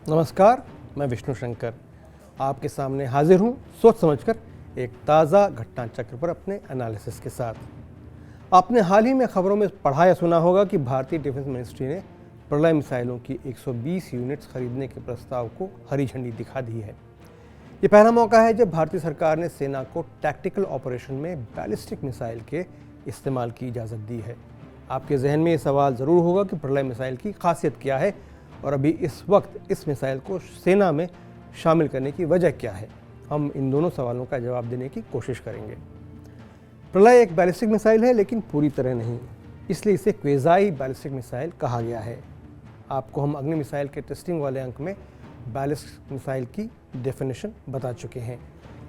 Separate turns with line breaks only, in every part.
नमस्कार, मैं विष्णु शंकर आपके सामने हाजिर हूँ सोच समझकर एक ताज़ा घटना चक्र पर अपने एनालिसिस के साथ। आपने हाल ही में खबरों में पढ़ा या सुना होगा कि भारतीय डिफेंस मिनिस्ट्री ने प्रलय मिसाइलों की 120 यूनिट्स खरीदने के प्रस्ताव को हरी झंडी दिखा दी है। ये पहला मौका है जब भारतीय सरकार ने सेना को टैक्टिकल ऑपरेशन में बैलिस्टिक मिसाइल के इस्तेमाल की इजाज़त दी है। आपके जहन में ये सवाल ज़रूर होगा कि प्रलय मिसाइल की खासियत क्या है और अभी इस वक्त इस मिसाइल को सेना में शामिल करने की वजह क्या है। हम इन दोनों सवालों का जवाब देने की कोशिश करेंगे। प्रलय एक बैलिस्टिक मिसाइल है, लेकिन पूरी तरह नहीं, इसलिए इसे क्वेज़ाई बैलिस्टिक मिसाइल कहा गया है। आपको हम अग्नि मिसाइल के टेस्टिंग वाले अंक में बैलिस्टिक मिसाइल की डेफिनेशन बता चुके हैं।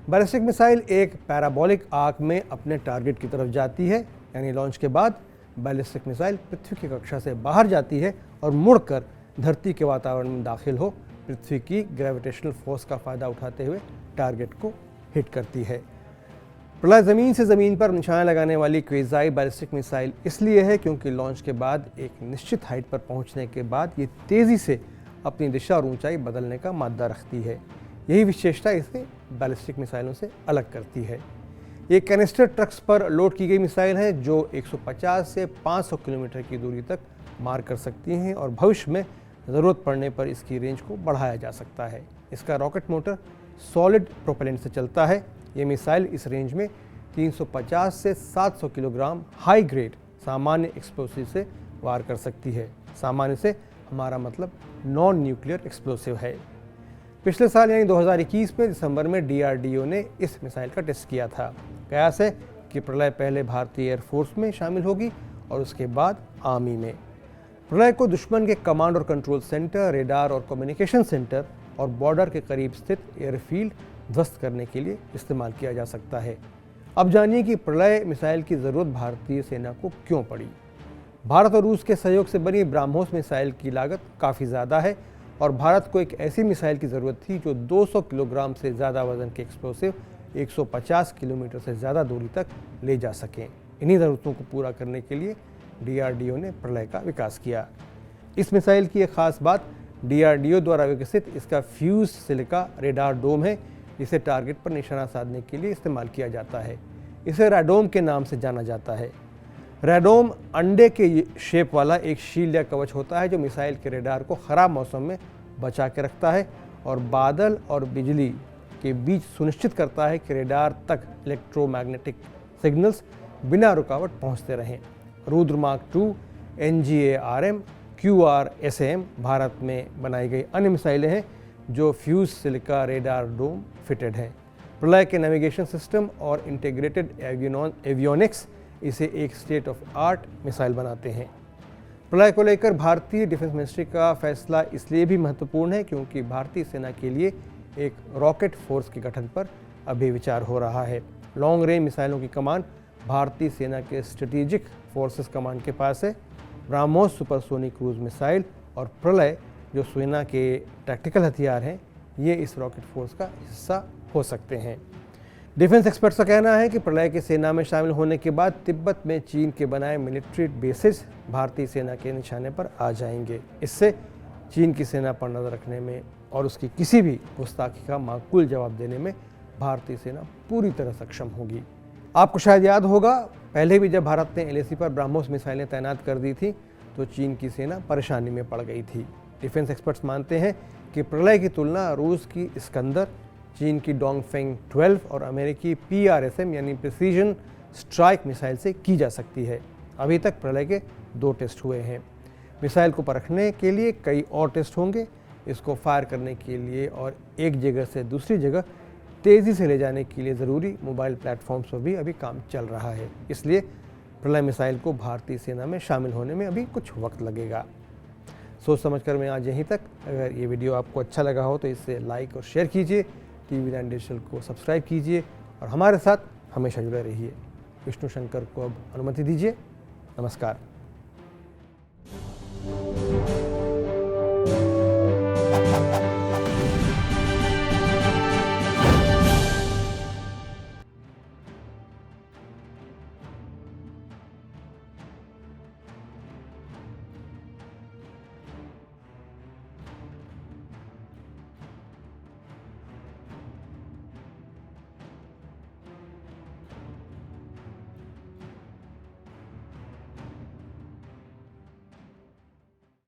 बैलिस्टिक मिसाइल एक पैराबोलिक आर्क में अपने टारगेट की तरफ जाती है, यानी लॉन्च के बाद बैलिस्टिक मिसाइल पृथ्वी की कक्षा से बाहर जाती है और मुड़कर धरती के वातावरण में दाखिल हो पृथ्वी की ग्रेविटेशनल फोर्स का फ़ायदा उठाते हुए टारगेट को हिट करती है। प्रलय ज़मीन से ज़मीन पर निशाना लगाने वाली क्वेज़ाई बैलिस्टिक मिसाइल इसलिए है क्योंकि लॉन्च के बाद एक निश्चित हाइट पर पहुंचने के बाद ये तेज़ी से अपनी दिशा और ऊंचाई बदलने का मादा रखती है। यही विशेषता इसे बैलिस्टिक मिसाइलों से अलग करती है। ये कैनिस्टर ट्रक्स पर लोड की गई मिसाइल है जो 150 से 500 किलोमीटर की दूरी तक मार कर सकती हैं और भविष्य में ज़रूरत पड़ने पर इसकी रेंज को बढ़ाया जा सकता है। इसका रॉकेट मोटर सॉलिड प्रोपेलेंट से चलता है। ये मिसाइल इस रेंज में 350 से 700 किलोग्राम हाई ग्रेड सामान्य एक्सप्लोसिव से वार कर सकती है। सामान्य से हमारा मतलब नॉन न्यूक्लियर एक्सप्लोसिव है। पिछले साल यानी 2021 में दिसंबर में DRDO ने इस मिसाइल का टेस्ट किया था। कयास है कि प्रलय पहले भारतीय एयरफोर्स में शामिल होगी और उसके बाद आर्मी में। प्रलय को दुश्मन के कमांड और कंट्रोल सेंटर, रेडार और कम्युनिकेशन सेंटर और बॉर्डर के करीब स्थित एयरफील्ड ध्वस्त करने के लिए इस्तेमाल किया जा सकता है। अब जानिए कि प्रलय मिसाइल की ज़रूरत भारतीय सेना को क्यों पड़ी। भारत और रूस के सहयोग से बनी ब्रह्मोस मिसाइल की लागत काफ़ी ज़्यादा है और भारत को एक ऐसी मिसाइल की ज़रूरत थी जो 200 किलोग्राम से ज़्यादा वजन के एक्सप्लोसिव 150 किलोमीटर से ज़्यादा दूरी तक ले जा सकें। इन्हीं ज़रूरतों को पूरा करने के लिए DRDO ने प्रलय का विकास किया। इस मिसाइल की एक ख़ास बात DRDO द्वारा विकसित इसका फ्यूज सिलिका रेडार डोम है, जिसे टारगेट पर निशाना साधने के लिए इस्तेमाल किया जाता है। इसे रैडोम के नाम से जाना जाता है। रैडोम अंडे के शेप वाला एक शील्ड या कवच होता है जो मिसाइल के रेडार को ख़राब मौसम में बचा के रखता है और बादल और बिजली के बीच सुनिश्चित करता है कि रेडार तक इलेक्ट्रोमैग्नेटिक सिग्नल्स बिना रुकावट पहुंचते रहें। Rudra mark 2, NGARM, QRSAM Bharat में बनाई गई अन्य मिसाइलें हैं जो फ्यूज सिलिका रेडार डोम फिटेड हैं। प्रलय के नेविगेशन सिस्टम और इंटीग्रेटेड एवियोनिक्स इसे एक स्टेट ऑफ आर्ट मिसाइल बनाते हैं। प्रलय को लेकर भारतीय डिफेंस मिनिस्ट्री का फैसला इसलिए भी महत्वपूर्ण है क्योंकि भारतीय सेना के लिए एक रॉकेट फोर्स के गठन पर अभी विचार हो रहा है। लॉन्ग रेंज मिसाइलों की कमान भारतीय सेना के स्ट्रेटेजिक फोर्सेस कमांड के पास है। ब्रह्मोस सुपरसोनिक क्रूज मिसाइल और प्रलय जो सेना के टैक्टिकल हथियार हैं, ये इस रॉकेट फोर्स का हिस्सा हो सकते हैं। डिफेंस एक्सपर्ट्स का कहना है कि प्रलय की सेना में शामिल होने के बाद तिब्बत में चीन के बनाए मिलिट्री बेसिस भारतीय सेना के निशाने पर आ जाएंगे। इससे चीन की सेना पर नज़र रखने में और उसकी किसी भी गुस्ताखी का माकूल जवाब देने में भारतीय सेना पूरी तरह सक्षम होगी। आपको शायद याद होगा, पहले भी जब भारत ने LAC पर ब्रह्मोस मिसाइलें तैनात कर दी थी तो चीन की सेना परेशानी में पड़ गई थी। डिफेंस एक्सपर्ट्स मानते हैं कि प्रलय की तुलना रूस की इस्कंदर, चीन की डोंगफेंग 12 और अमेरिकी PRSM यानी प्रिसीजन स्ट्राइक मिसाइल से की जा सकती है। अभी तक प्रलय के 2 टेस्ट हुए हैं। मिसाइल को परखने के लिए कई और टेस्ट होंगे। इसको फायर करने के लिए और एक जगह से दूसरी जगह तेज़ी से ले जाने के लिए ज़रूरी मोबाइल प्लेटफॉर्म्स पर भी अभी काम चल रहा है। इसलिए प्रलय मिसाइल को भारतीय सेना में शामिल होने में अभी कुछ वक्त लगेगा। सोच समझकर मैं आज यहीं तक। अगर ये वीडियो आपको अच्छा लगा हो तो इसे लाइक और शेयर कीजिए, TV9 डिजिटल को सब्सक्राइब कीजिए और हमारे साथ हमेशा जुड़े रहिए। विष्णु शंकर को अब अनुमति दीजिए। नमस्कार।